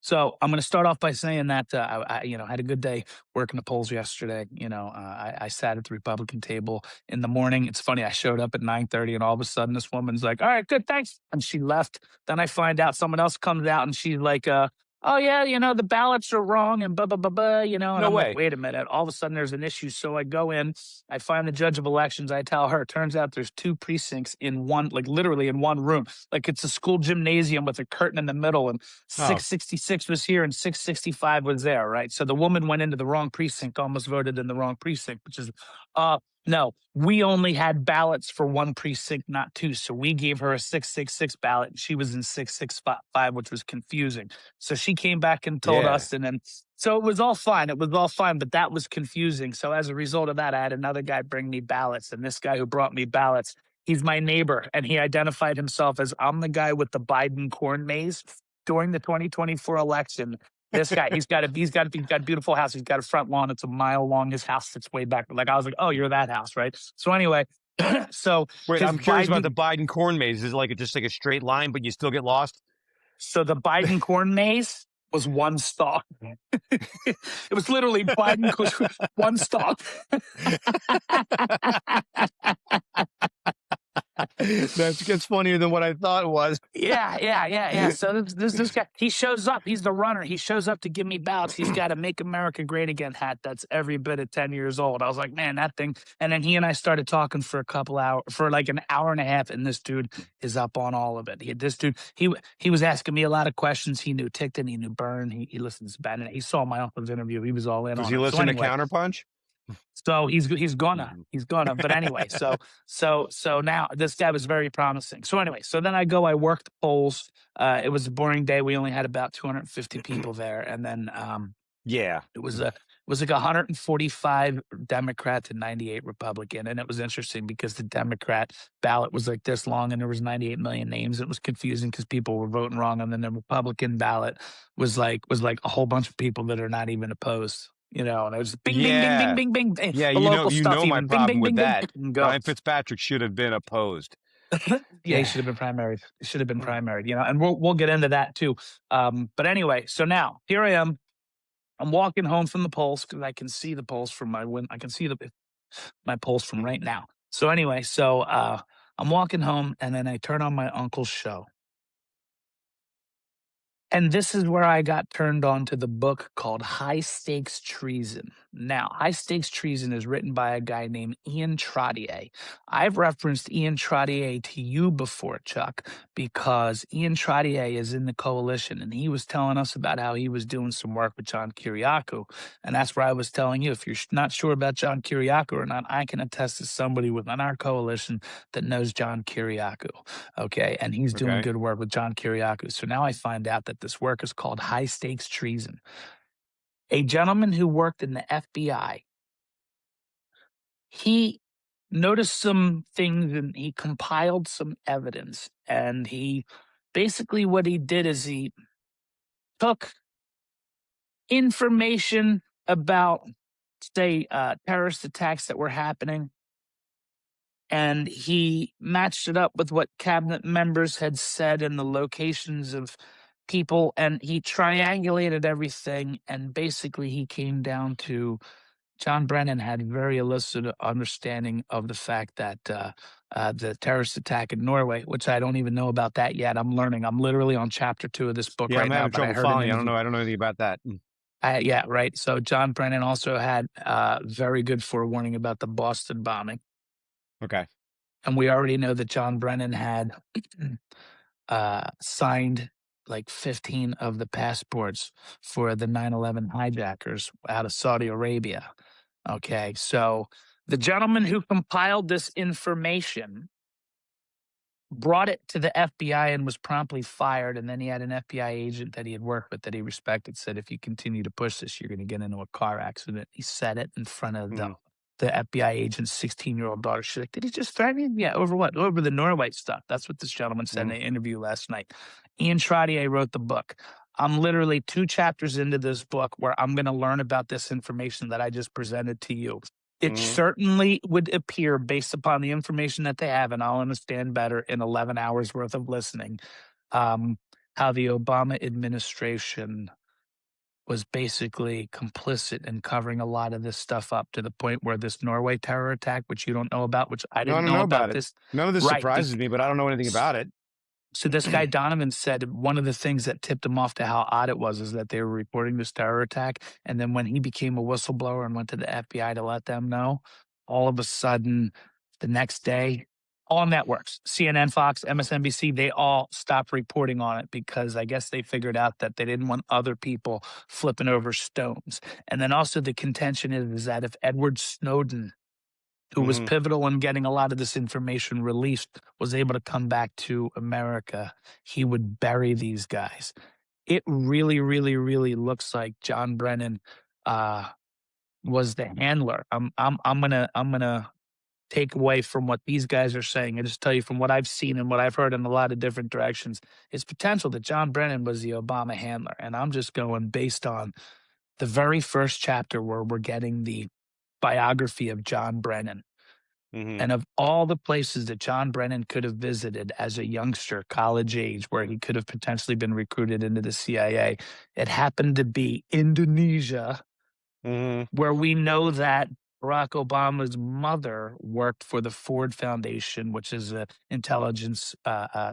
So I'm going to start off by saying that had a good day working the polls yesterday. I sat at the Republican table in the morning. It's funny. I showed up at 9:30, and all of a sudden, this woman's like, "All right, good, thanks," and she left. Then I find out someone else comes out, and she's like, "Oh yeah, the ballots are wrong," and blah blah blah blah. And No I'm like, way. "Wait a minute!" All of a sudden, there's an issue. So I go in, I find the judge of elections. I tell her, turns out there's two precincts in one, like literally in one room, like it's a school gymnasium with a curtain in the middle, and Oh, 666 was here and 665 was there, right? So the woman went into the wrong precinct, almost voted in the wrong precinct, which is, no, we only had ballots for one precinct, not two. So we gave her a 666 ballot and she was in 665, which was confusing. So she came back and told yeah. us, and then, so it was all fine. It was all fine, but that was confusing. So as a result of that, I had another guy bring me ballots, and this guy who brought me ballots, he's my neighbor, and he identified himself as, I'm the guy with the Biden corn maze during the 2024 election. This guy, he's got a beautiful house. He's got a front lawn. It's a mile long. His house sits way back. Like I was like, oh, you're that house, right? So anyway, so Wait, his I'm curious about the Biden, Biden corn maze. Is it like just like a straight line, but you still get lost? so the Biden corn maze was one stalk. It was literally Biden one stalk. That gets funnier than what I thought it was. Yeah. So this guy, he shows up. He's the runner. He shows up to give me ballots. He's got a "Make America Great Again" hat that's every bit of 10 years old. I was like, man, that thing. And then he and I started talking for a couple hours, for like an hour and a half, and this dude is up on all of it. He was asking me a lot of questions. He knew Tickton, he knew Byrne, he listens to Brennan. He saw my uncle's interview. He was all in Does on he it. So listen to anyway, Counterpunch? so he's gonna. But anyway, so now this guy was very promising. So anyway, so then I work the polls. It was a boring day. We only had about 250 people there, and then Yeah. it was like 145 Democrat to 98 Republican, and it was interesting because the Democrat ballot was like this long, and there was 98 million names. It was confusing because people were voting wrong, and then the Republican ballot was like a whole bunch of people that are not even opposed. And it was bing, bing, bing, bing, Yeah. bing, bing, bing. Yeah, The local you stuff know my even bing, problem bing, with bing, bing, that. bing, go. Brian Fitzpatrick should have been opposed. Yeah, he should have been primaried. He should have been primaried. And we'll get into that too. But anyway, so now here I am. I'm walking home from the polls because I can see the polls from my win. I can see my polls from right now. So anyway, I'm walking home, and then I turn on my uncle's show. And this is where I got turned on to the book called High Stakes Treason. Now, High Stakes Treason is written by a guy named Ian Trottier. I've referenced Ian Trottier to you before, Chuck, because Ian Trottier is in the coalition, and he was telling us about how he was doing some work with John Kiriakou. And that's where I was telling you, if you're not sure about John Kiriakou or not, I can attest to somebody within our coalition that knows John Kiriakou. Okay. And he's doing Okay. good work with John Kiriakou. So now I find out that this work is called High Stakes Treason. A gentleman who worked in the FBI, he noticed some things and he compiled some evidence. And what he did is he took information about, say, terrorist attacks that were happening, and he matched it up with what cabinet members had said and the locations of people, and he triangulated everything, and basically he came down to John Brennan had very illicit understanding of the fact that the terrorist attack in Norway, which I don't even know about that yet. I'm learning. I'm literally on chapter 2 of this book Yeah, right I'm now, having but I trouble heard an following you. interview. I don't know anything about that. Yeah, right. So John Brennan also had very good forewarning about the Boston bombing. Okay. And we already know that John Brennan had signed like 15 of the passports for the 9/11 hijackers out of Saudi Arabia. Okay, so the gentleman who compiled this information brought it to the FBI and was promptly fired. And then he had an FBI agent that he had worked with that he respected, said, if you continue to push this, you're going to get into a car accident. He said it in front of the FBI agent's 16-year-old daughter. She's like, did he just threaten you? Yeah, over what? Over the Norway stuff. That's what this gentleman said in an interview last night. Ian Trottier wrote the book. I'm literally 2 chapters into this book where I'm going to learn about this information that I just presented to you. It certainly would appear, based upon the information that they have, and I'll understand better in 11 hours worth of listening, how the Obama administration was basically complicit in covering a lot of this stuff up to the point where this Norway terror attack, which you don't know about, which I No, I didn't don't know know about about it. this. None of this Right. surprises me, but I don't know anything about it. So this guy Donovan said one of the things that tipped him off to how odd it was is that they were reporting this terror attack. And then when he became a whistleblower and went to the FBI to let them know, all of a sudden the next day, all networks, CNN, Fox, MSNBC, they all stopped reporting on it because I guess they figured out that they didn't want other people flipping over stones. And then also the contention is that if Edward Snowden, who was Mhm. pivotal in getting a lot of this information released, was able to come back to America, he would bury these guys. It really, really, really looks like John Brennan was the handler. I'm gonna take away from what these guys are saying and just tell you from what I've seen and what I've heard in a lot of different directions. It's potential that John Brennan was the Obama handler, and I'm just going based on the very first chapter where we're getting the biography of John Brennan. Mhm. And of all the places that John Brennan could have visited as a youngster, college age, where he could have potentially been recruited into the CIA, it happened to be Indonesia, Mhm. where we know that Barack Obama's mother worked for the Ford Foundation, which is an intelligence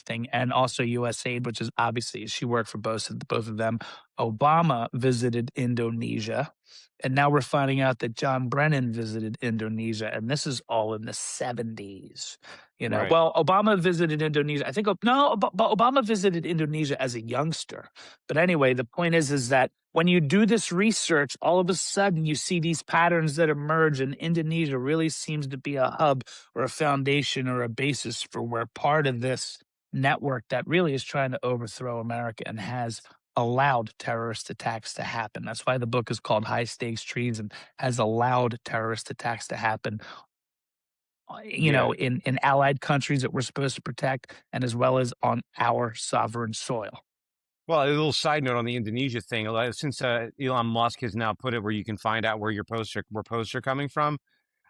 thing, and also USAID, which is obviously she worked for both of them. Obama visited Indonesia, and now we're finding out that John Brennan visited Indonesia, and this is all in the 70s. Right. Well, Obama visited Indonesia. I think no, but Obama visited Indonesia as a youngster. But anyway, the point is that when you do this research, all of a sudden you see these patterns that emerge, and Indonesia really seems to be a hub or a foundation or a basis for where part of this network that really is trying to overthrow America and has allowed terrorist attacks to happen. That's why the book is called High Stakes Treason, has allowed terrorist attacks to happen, Yeah. in allied countries that we're supposed to protect, and as well as on our sovereign soil. Well, a little side note on the Indonesia thing. Since Elon Musk has now put it where you can find out where where posts are coming from,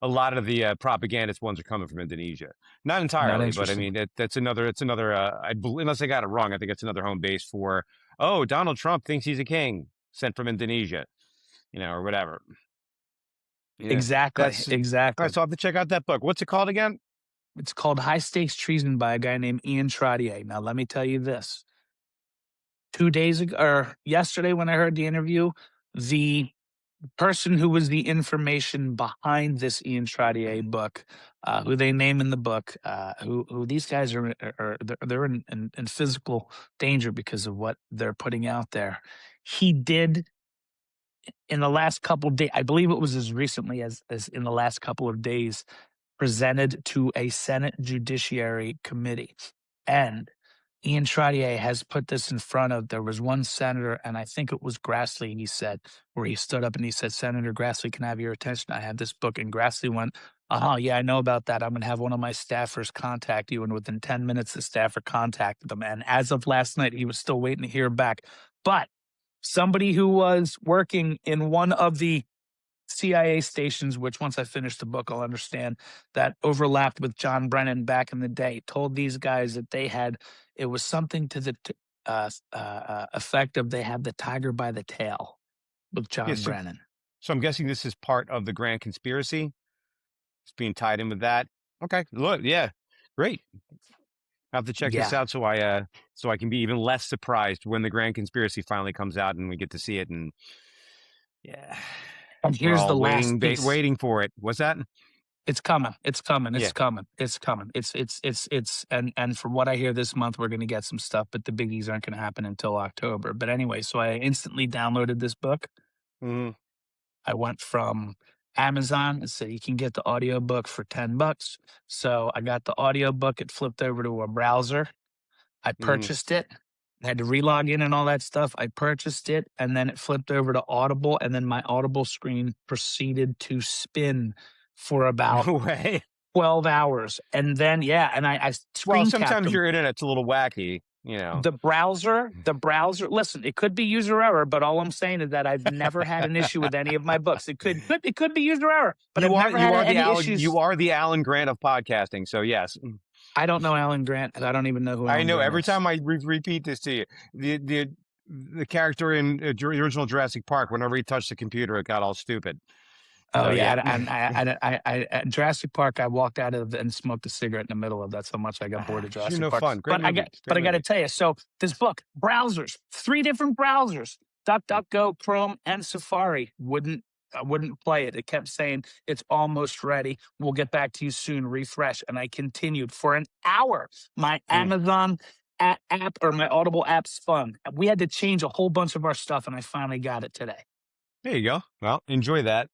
a lot of the propagandist ones are coming from Indonesia. Not Not entirely, but I interesting. mean that's another. It's another. Unless I got it wrong, I think it's another home base for. Oh, Donald Trump thinks he's a king, sent from Indonesia, or whatever. Yeah, Exactly, that's all right. exactly. So I have to check out that book. What's it called again? It's called High Stakes Treason by a guy named Ian Trottier. Now, let me tell you this. 2 days ago, or yesterday, when I heard the interview, the person who was the information behind this Ian Trottier book, who they name in the book, who these guys they're in physical danger because of what they're putting out there. He did in the last couple of days, I believe it was as recently as in the last couple of days, presented to a Senate Judiciary Committee. And Ian Trottier has put this in front of, there was one senator, and I think it was Grassley, he said, where he stood up and he said, Senator Grassley, can I have your attention? I have this book. And Grassley went, yeah, I know about that. I'm going to have one of my staffers contact you. And within 10 minutes, the staffer contacted them. And as of last night, he was still waiting to hear back. But somebody who was working in one of the CIA stations, which once I finish the book, I'll understand, that overlapped with John Brennan back in the day, told these guys that it was something to the effect of they had the tiger by the tail with Yeah, John Brennan. so I'm guessing this is part of the grand conspiracy. It's being tied in with that. Okay, look, yeah, great. I have to check this Yeah. out so I can be even less surprised when the grand conspiracy finally comes out and we get to see it. And yeah, And we're here's the all last piece. waiting for it. What's that? It's coming. It's coming. Yeah. It's coming. It's coming. And from what I hear this month, we're going to get some stuff, but the biggies aren't going to happen until October. But anyway, so I instantly downloaded this book. Mhm. I went from Amazon and said you can get the audiobook for $10. So I got the audiobook, it flipped over to a browser. I Mhm. purchased it. I had to relog in and all that stuff. I purchased it and then it flipped over to Audible, and then my Audible screen proceeded to spin for about No way. 12 hours. And then and I Well, screen capped sometimes them. your internet's a little wacky. The browser, listen, it could be user error, but all I'm saying is that I've never had an issue with any of my books. It could be user error, but I've never had any issues. You are the Alan Grant of podcasting. So yes. I don't know Alan Grant, and I don't even know who I Alan know Grant every is. time I repeat this to you, the character in the original Jurassic Park, whenever he touched the computer, it got all stupid. Oh So yeah. yeah, and at Jurassic Park, I walked out of and smoked a cigarette in the middle of. That's how much I got bored of You're Jurassic no Park. fun. Great movie. But Great I got to movie. tell you, so this book, browsers, 3 different browsers, Mm. DuckDuckGo, Chrome, and Safari wouldn't play it. It kept saying it's almost ready. We'll get back to you soon. Refresh, and I continued for an hour. My Mm. Amazon app or my Audible app spun. We had to change a whole bunch of our stuff, and I finally got it today. There you go. Well, enjoy that.